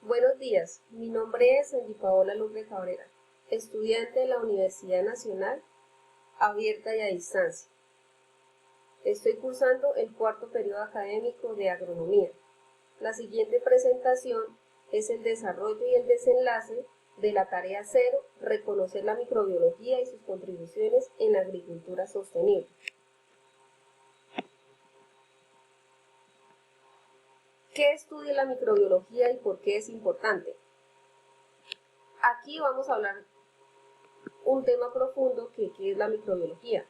Buenos días, mi nombre es Angie Paola Luque Cabrera, estudiante de la Universidad Nacional Abierta y a Distancia. Estoy cursando el cuarto periodo académico de Agronomía. La siguiente presentación es el desarrollo y el desenlace de la tarea 0, reconocer la microbiología y sus contribuciones en la agricultura sostenible. ¿Qué estudia la microbiología y por qué es importante? Aquí vamos a hablar un tema profundo que es la microbiología.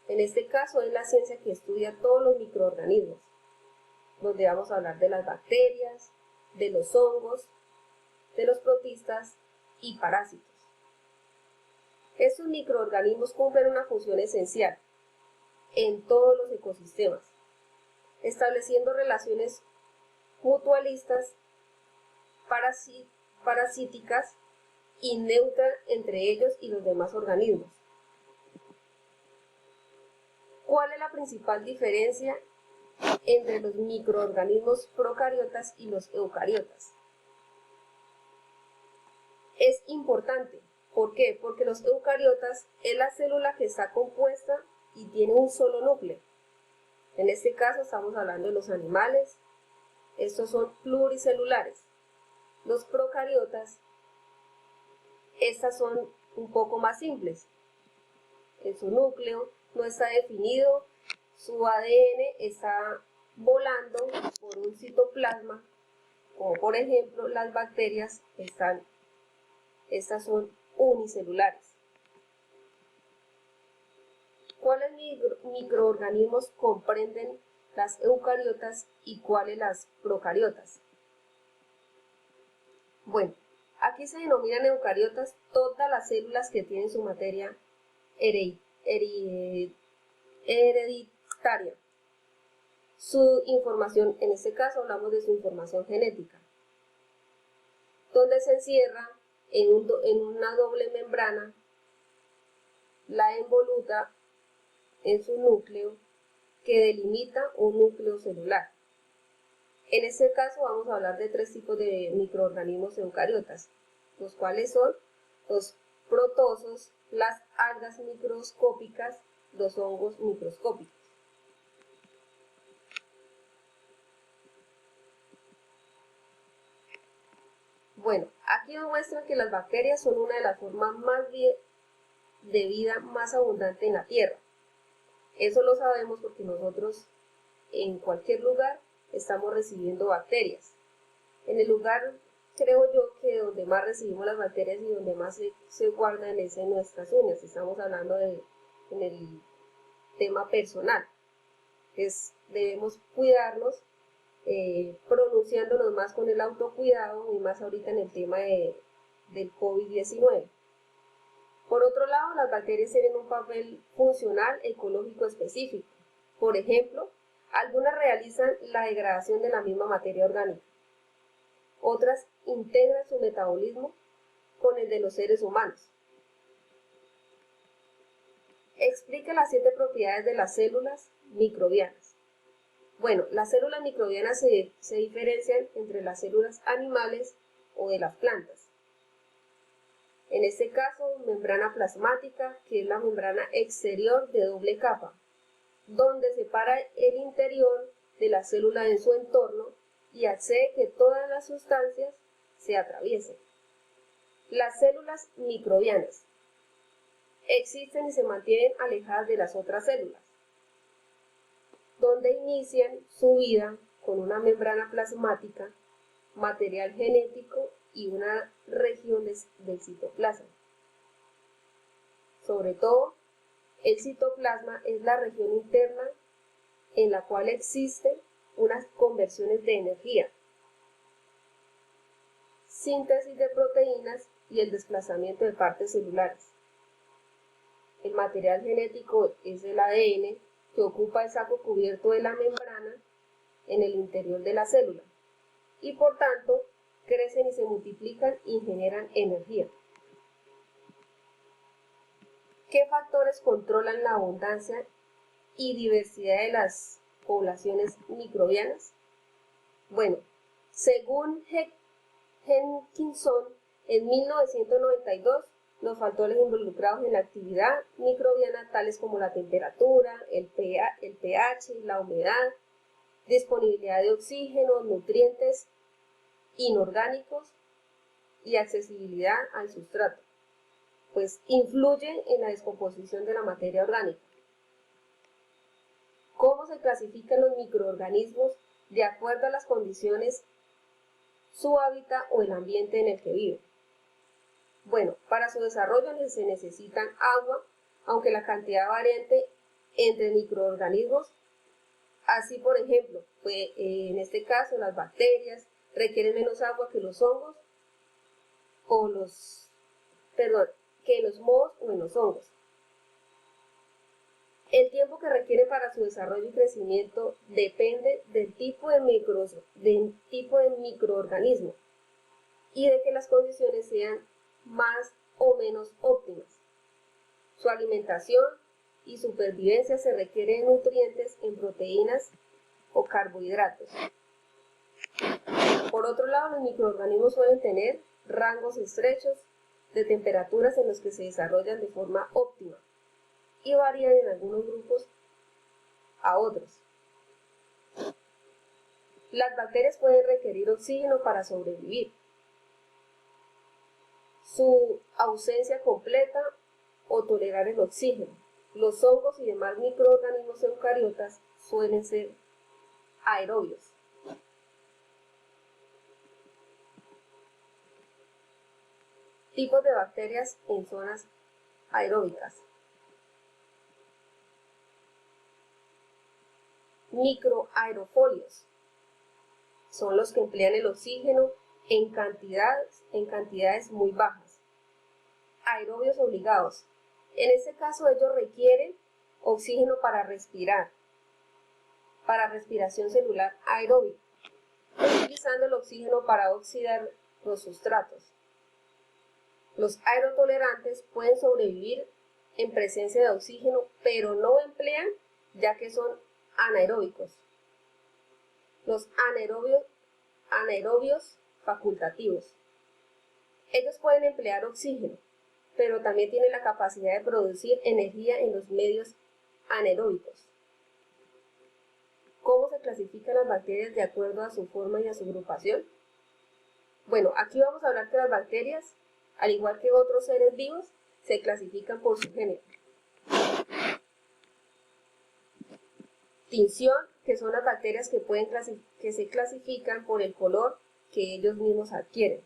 En este caso es la ciencia que estudia todos los microorganismos, donde vamos a hablar de las bacterias, de los hongos, de los protistas y parásitos. Estos microorganismos cumplen una función esencial en todos los ecosistemas, estableciendo relaciones mutualistas, parasíticas y neutras entre ellos y los demás organismos. ¿Cuál es la principal diferencia entre los microorganismos procariotas y los eucariotas? Es importante. ¿Por qué? Porque los eucariotas es la célula que está compuesta y tiene un solo núcleo. En este caso estamos hablando de los animales. Estos son pluricelulares. Los procariotas, estas son un poco más simples. En su núcleo no está definido, su ADN está volando por un citoplasma, como por ejemplo las bacterias estas son unicelulares. ¿Cuáles microorganismos comprenden las eucariotas y cuáles las procariotas? Bueno, aquí se denominan eucariotas todas las células que tienen su materia hereditaria. Su información, en este caso hablamos de su información genética, donde se encierra en una doble membrana la envoluta en su núcleo que delimita un núcleo celular. En este caso vamos a hablar de 3 tipos de microorganismos eucariotas, los cuales son los protozoos, las algas microscópicas, los hongos microscópicos. Bueno, aquí nos muestra que las bacterias son una de las formas de vida más abundante en la Tierra. Eso lo sabemos porque nosotros en cualquier lugar estamos recibiendo bacterias. En el lugar, creo yo, que donde más recibimos las bacterias y donde más se guardan es en nuestras uñas. Estamos hablando en el tema personal. Debemos cuidarnos, pronunciándonos más con el autocuidado y más ahorita en el tema del COVID-19. Por otro lado, las bacterias tienen un papel funcional ecológico específico. Por ejemplo, algunas realizan la degradación de la misma materia orgánica. Otras integran su metabolismo con el de los seres humanos. Explica las 7 propiedades de las células microbianas. Bueno, las células microbianas se diferencian entre las células animales o de las plantas. En este caso, membrana plasmática, que es la membrana exterior de doble capa, donde separa el interior de la célula en su entorno y hace que todas las sustancias se atraviesen. Las células microbianas existen y se mantienen alejadas de las otras células, donde inician su vida con una membrana plasmática, material genético y una región del citoplasma. Sobre todo, el citoplasma es la región interna en la cual existen unas conversiones de energía, síntesis de proteínas y el desplazamiento de partes celulares. El material genético es el ADN, que ocupa el saco cubierto de la membrana en el interior de la célula y por tanto crecen y se multiplican y generan energía. ¿Qué factores controlan la abundancia y diversidad de las poblaciones microbianas? Bueno, según Jenkinson en 1992 nos faltó los involucrados en la actividad microbiana tales como la temperatura, el pH, la humedad, disponibilidad de oxígeno, nutrientes inorgánicos y accesibilidad al sustrato, pues influyen en la descomposición de la materia orgánica. ¿Cómo se clasifican los microorganismos de acuerdo a las condiciones, su hábitat o el ambiente en el que viven? Bueno, para su desarrollo se necesitan agua, aunque la cantidad variante entre microorganismos, así por ejemplo, en este caso las bacterias requieren menos agua que los hongos que los mohos o en los hongos. El tiempo que requiere para su desarrollo y crecimiento depende del tipo de microorganismo y de que las condiciones sean más o menos óptimas. Su alimentación y supervivencia se requiere de nutrientes en proteínas o carbohidratos. Por otro lado, los microorganismos suelen tener rangos estrechos de temperaturas en los que se desarrollan de forma óptima y varían en algunos grupos a otros. Las bacterias pueden requerir oxígeno para sobrevivir. Su ausencia completa o tolerar el oxígeno. Los hongos y demás microorganismos eucariotas suelen ser aerobios. Tipos de bacterias en zonas aeróbicas. Microaerofolios son los que emplean el oxígeno en cantidades muy bajas. Aerobios obligados. En este caso ellos requieren oxígeno para respirar, para respiración celular aeróbica, utilizando el oxígeno para oxidar los sustratos. Los aerotolerantes pueden sobrevivir en presencia de oxígeno, pero no emplean ya que son anaeróbicos. Los anaerobios facultativos. Ellos pueden emplear oxígeno, pero también tienen la capacidad de producir energía en los medios anaeróbicos. ¿Cómo se clasifican las bacterias de acuerdo a su forma y a su agrupación? Bueno, aquí vamos a hablar que las bacterias, al igual que otros seres vivos, se clasifican por su género. Tinción, que son las bacterias que se clasifican por el color que ellos mismos adquieren,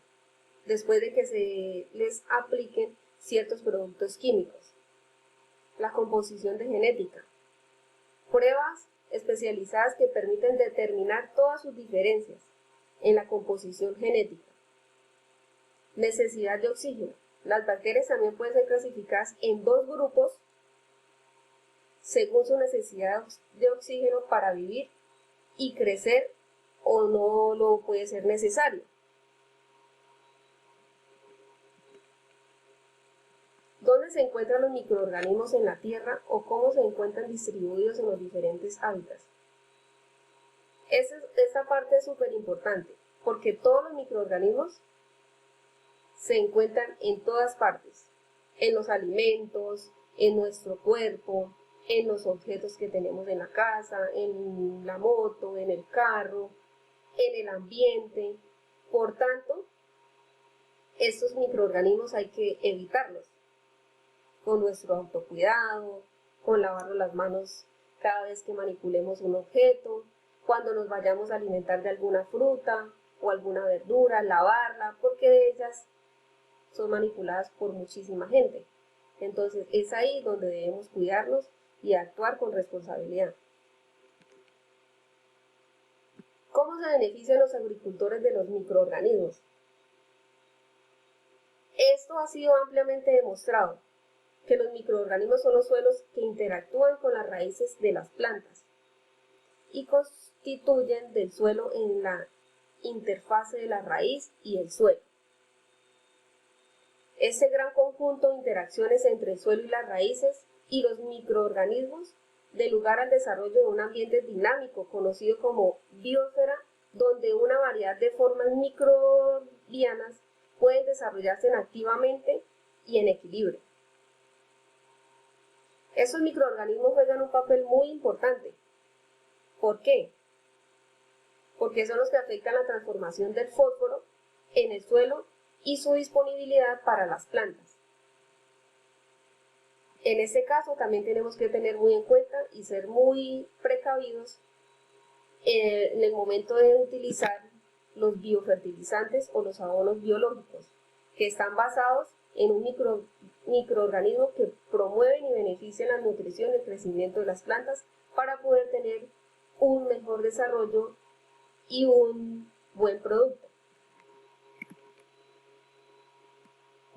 después de que se les apliquen ciertos productos químicos. La composición de genética. Pruebas especializadas que permiten determinar todas sus diferencias en la composición genética. Necesidad de oxígeno. Las bacterias también pueden ser clasificadas en dos grupos según su necesidad de oxígeno para vivir y crecer, o no lo puede ser necesario. ¿Dónde se encuentran los microorganismos en la Tierra o cómo se encuentran distribuidos en los diferentes hábitats? Esta parte es súper importante porque todos los microorganismos se encuentran en todas partes, en los alimentos, en nuestro cuerpo, en los objetos que tenemos en la casa, en la moto, en el carro, en el ambiente. Por tanto, estos microorganismos hay que evitarlos con nuestro autocuidado, con lavarnos las manos cada vez que manipulemos un objeto, cuando nos vayamos a alimentar de alguna fruta o alguna verdura, lavarla, porque ellas son manipuladas por muchísima gente. Entonces es ahí donde debemos cuidarnos y actuar con responsabilidad. ¿Cómo se benefician los agricultores de los microorganismos? Esto ha sido ampliamente demostrado, que los microorganismos son los suelos que interactúan con las raíces de las plantas y constituyen del suelo en la interfase de la raíz y el suelo. Ese gran conjunto de interacciones entre el suelo y las raíces y los microorganismos da lugar al desarrollo de un ambiente dinámico conocido como biosfera, donde una variedad de formas microbianas pueden desarrollarse activamente y en equilibrio. Estos microorganismos juegan un papel muy importante. ¿Por qué? Porque son los que afectan la transformación del fósforo en el suelo y su disponibilidad para las plantas. En este caso también tenemos que tener muy en cuenta y ser muy precavidos en el momento de utilizar los biofertilizantes o los abonos biológicos, que están basados en un microorganismo que promueven y benefician la nutrición y el crecimiento de las plantas para poder tener un mejor desarrollo y un buen producto.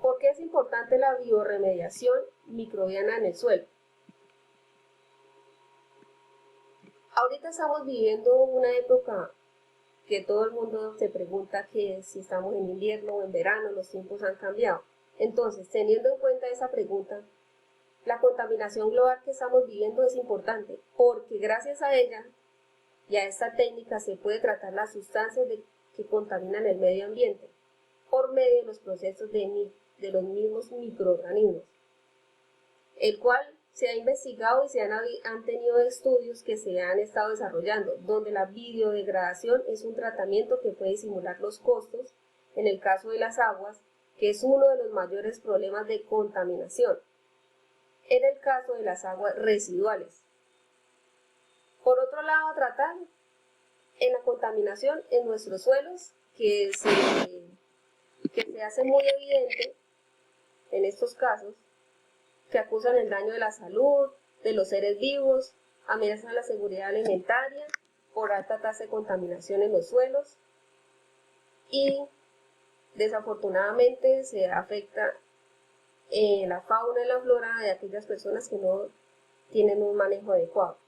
¿Por qué es importante la bioremediación microbiana en el suelo? Ahorita estamos viviendo una época que todo el mundo se pregunta que si estamos en invierno o en verano, los tiempos han cambiado. Entonces, teniendo en cuenta esa pregunta, la contaminación global que estamos viviendo es importante porque gracias a ella y a esta técnica se puede tratar las sustancias que contaminan el medio ambiente por medio de los procesos de los mismos microorganismos, el cual se ha investigado y han tenido estudios que se han estado desarrollando, donde la biodegradación es un tratamiento que puede disimular los costos en el caso de las aguas, que es uno de los mayores problemas de contaminación, en el caso de las aguas residuales. Por otro lado, tratar en la contaminación en nuestros suelos, que se hace muy evidente en estos casos, que acusan el daño de la salud, de los seres vivos, amenazan la seguridad alimentaria por alta tasa de contaminación en los suelos y desafortunadamente se afecta la fauna y la flora de aquellas personas que no tienen un manejo adecuado.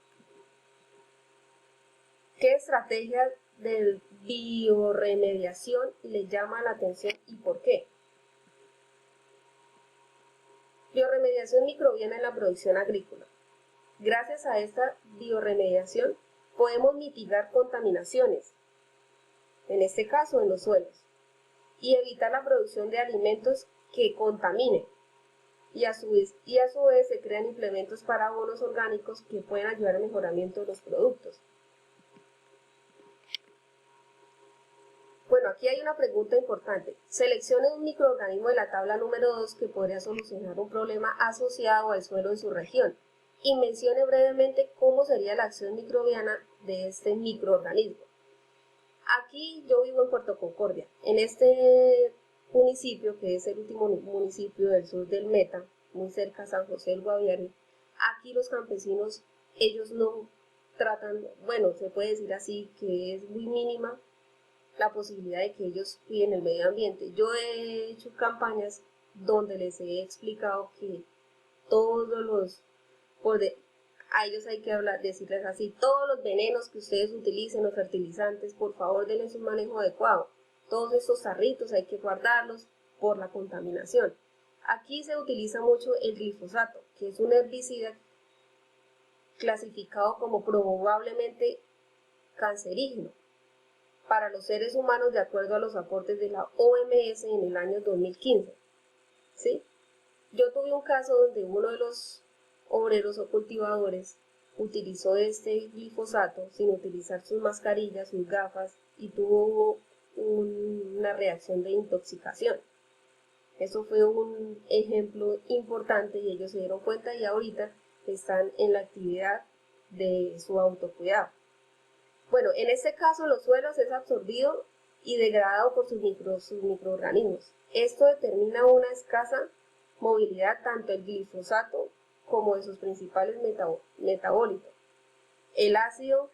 ¿Qué estrategia de bioremediación le llama la atención y por qué? Bioremediación microbiana en la producción agrícola. Gracias a esta bioremediación podemos mitigar contaminaciones, en este caso en los suelos, y evitar la producción de alimentos que contaminen. Y a su vez se crean implementos para abonos orgánicos que pueden ayudar al mejoramiento de los productos. Bueno, aquí hay una pregunta importante. Seleccione un microorganismo de la tabla número 2 que podría solucionar un problema asociado al suelo en su región y mencione brevemente cómo sería la acción microbiana de este microorganismo. Aquí yo vivo en Puerto Concordia. En este municipio, que es el último municipio del sur del Meta, muy cerca a San José del Guaviare, aquí los campesinos, ellos no tratan, bueno, se puede decir así, que es muy mínima la posibilidad de que ellos cuiden el medio ambiente. Yo he hecho campañas donde les he explicado que todos los, a ellos hay que decirles así, todos los venenos que ustedes utilicen, los fertilizantes, por favor denles un manejo adecuado. Todos estos tarritos hay que guardarlos por la contaminación. Aquí se utiliza mucho el glifosato, que es un herbicida clasificado como probablemente cancerígeno para los seres humanos de acuerdo a los aportes de la OMS en el año 2015. ¿Sí? Yo tuve un caso donde uno de los obreros o cultivadores utilizó este glifosato sin utilizar sus mascarillas, sus gafas y tuvo una reacción de intoxicación. Eso fue un ejemplo importante y ellos se dieron cuenta y ahorita están en la actividad de su autocuidado. Bueno, en este caso los suelos es absorbido y degradado por sus microorganismos. Esto determina una escasa movilidad tanto del glifosato como de sus principales metabolitos. El ácido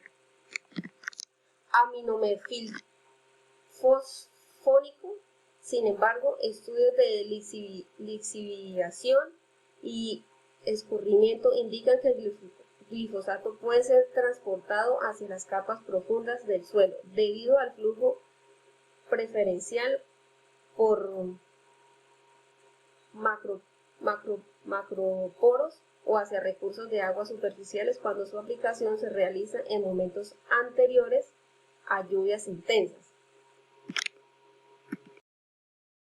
aminomethilfosfónico, sin embargo, estudios de lixiviación y escurrimiento indican que el glifosato puede ser transportado hacia las capas profundas del suelo debido al flujo preferencial por macroporos o hacia recursos de aguas superficiales cuando su aplicación se realiza en momentos anteriores a lluvias intensas.